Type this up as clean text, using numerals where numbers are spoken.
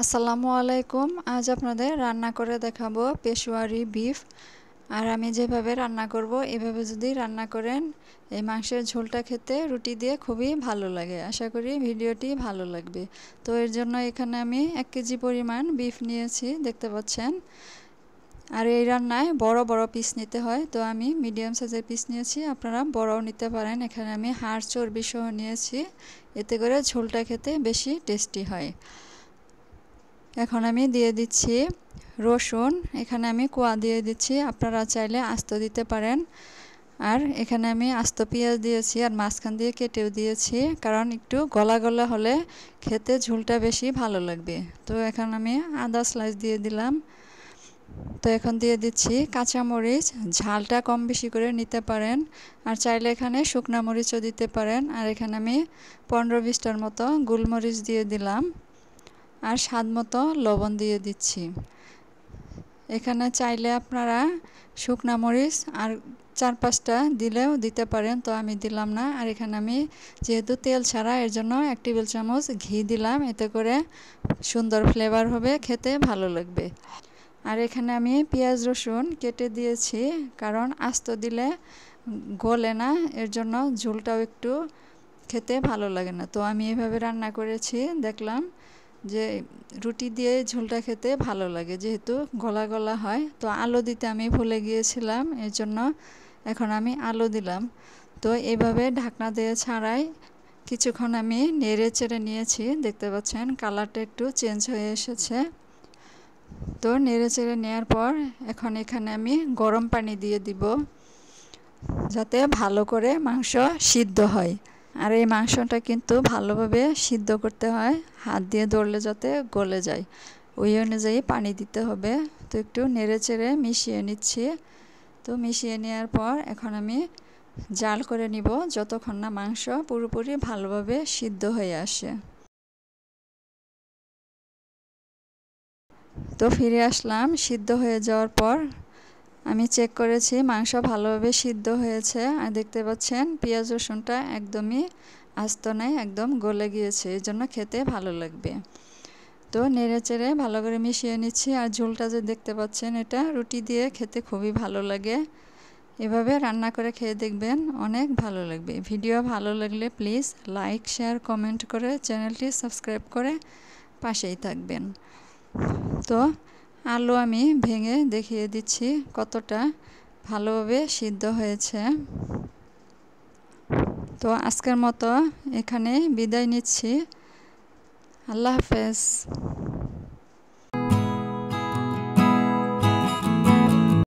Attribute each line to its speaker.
Speaker 1: আসসালামু আলাইকুম। আজ আপনাদের রান্না করে দেখাবো পেশোয়ারি বিফ। আর আমি যেভাবে রান্না করব এভাবে যদি রান্না করেন এই মাংসের ঝোলটা খেতে রুটি দিয়ে খুবই ভালো লাগে। আশা করি ভিডিওটি ভালো লাগবে। তো এর জন্য এখানে আমি 1 কেজি পরিমাণ বিফ নিয়েছি, দেখতে পাচ্ছেন। আর এই রান্নায় বড় বড় পিস নিতে হয়, তো আমি মিডিয়াম সাইজের পিস নিয়েছি, আপনারা বড়ও নিতে পারেন। এখানে আমি হাড় চর্বি সহ নিয়েছি, এতে করে ঝোলটা খেতে বেশি টেস্টি হয়। এখন আমি দিয়ে দিচ্ছি রসুন, এখানে আমি কোয়া দিয়ে দিচ্ছি, আপনারা চাইলে আস্ত দিতে পারেন। আর এখানে আমি আস্ত পেঁয়াজ দিয়েছি আর মাঝখান দিয়ে কেটেও দিয়েছি, কারণ একটু গলা গলা হলে খেতে ঝোলটা বেশি ভালো লাগবে। তো এখন আমি আদা স্লাইস দিয়ে দিলাম। তো এখন দিয়ে দিচ্ছি কাঁচামরিচ, ঝালটা কম বেশি করে নিতে পারেন, আর চাইলে এখানে শুকনা মরিচও দিতে পারেন। আর এখানে আমি 15-20টার মতো গোলমরিচ দিয়ে দিলাম, আর স্বাদ মতো লবণ দিয়ে দিচ্ছি। এখানে চাইলে আপনারা শুকনা মরিচ আর 4-5টা দিলেও দিতে পারেন, তো আমি দিলাম না। আর এখানে আমি যেহেতু তেল ছাড়া, এর জন্য 1 টেবিল চামচ ঘি দিলাম, এতে করে সুন্দর ফ্লেভার হবে, খেতে ভালো লাগবে। আর এখানে আমি পেঁয়াজ রসুন কেটে দিয়েছি, কারণ আস্ত দিলে গলে না, এর জন্য ঝোলটাও একটু খেতে ভালো লাগে না। তো আমি এভাবে রান্না করেছি, দেখলাম যে রুটি দিয়ে ঝোলটা খেতে ভালো লাগে, যেহেতু গলা গলা হয়। তো আলু দিতে আমি ভুলে গিয়েছিলাম, এর জন্য এখন আমি আলু দিলাম। তো এইভাবে ঢাকনা দিয়ে ছাড়াই কিছুক্ষণ আমি নেড়ে চেড়ে নিয়েছি, দেখতে পাচ্ছেন কালারটা একটু চেঞ্জ হয়ে এসেছে। তো নেড়ে চেড়ে নেওয়ার পর এখন এখানে আমি গরম পানি দিয়ে দিব, যাতে ভালো করে মাংস সিদ্ধ হয়। আর এই মাংসটা কিন্তু ভালোভাবে সিদ্ধ করতে হয়, হাত দিয়ে ধরলে যাতে গলে যায়, ওই অনুযায়ী পানি দিতে হবে। তো একটু নেড়ে চেড়ে মিশিয়ে নিচ্ছি। তো মিশিয়ে নেওয়ার পর এখন আমি জাল করে নিব, যতক্ষণ না মাংস পুরোপুরি ভালোভাবে সিদ্ধ হয়ে আসে। তো ফিরে আসলাম সিদ্ধ হয়ে যাওয়ার পর, আমি চেক করেছি মাংস ভালোভাবে সিদ্ধ হয়েছে। আর দেখতে পাচ্ছেন পেঁয়াজ রসুনটা একদমই আস্ত নাই, একদম গলে গিয়েছে, এই জন্য খেতে ভালো লাগবে। তো নেড়ে চেড়ে ভালো করে মিশিয়ে নিচ্ছি। আর ঝোলটা যে দেখতে পাচ্ছেন, এটা রুটি দিয়ে খেতে খুবই ভালো লাগে। এভাবে রান্না করে খেয়ে দেখবেন, অনেক ভালো লাগবে। ভিডিও ভালো লাগলে প্লিজ লাইক শেয়ার কমেন্ট করে চ্যানেলটি সাবস্ক্রাইব করে পাশেই থাকবেন। তো আলু আমি ভেঙে দেখিয়ে দিচ্ছি কতটা ভালোভাবে সিদ্ধ হয়েছে। তো আজকের মতো এখানেই বিদায় নিচ্ছি। আল্লাহ হাফেজ।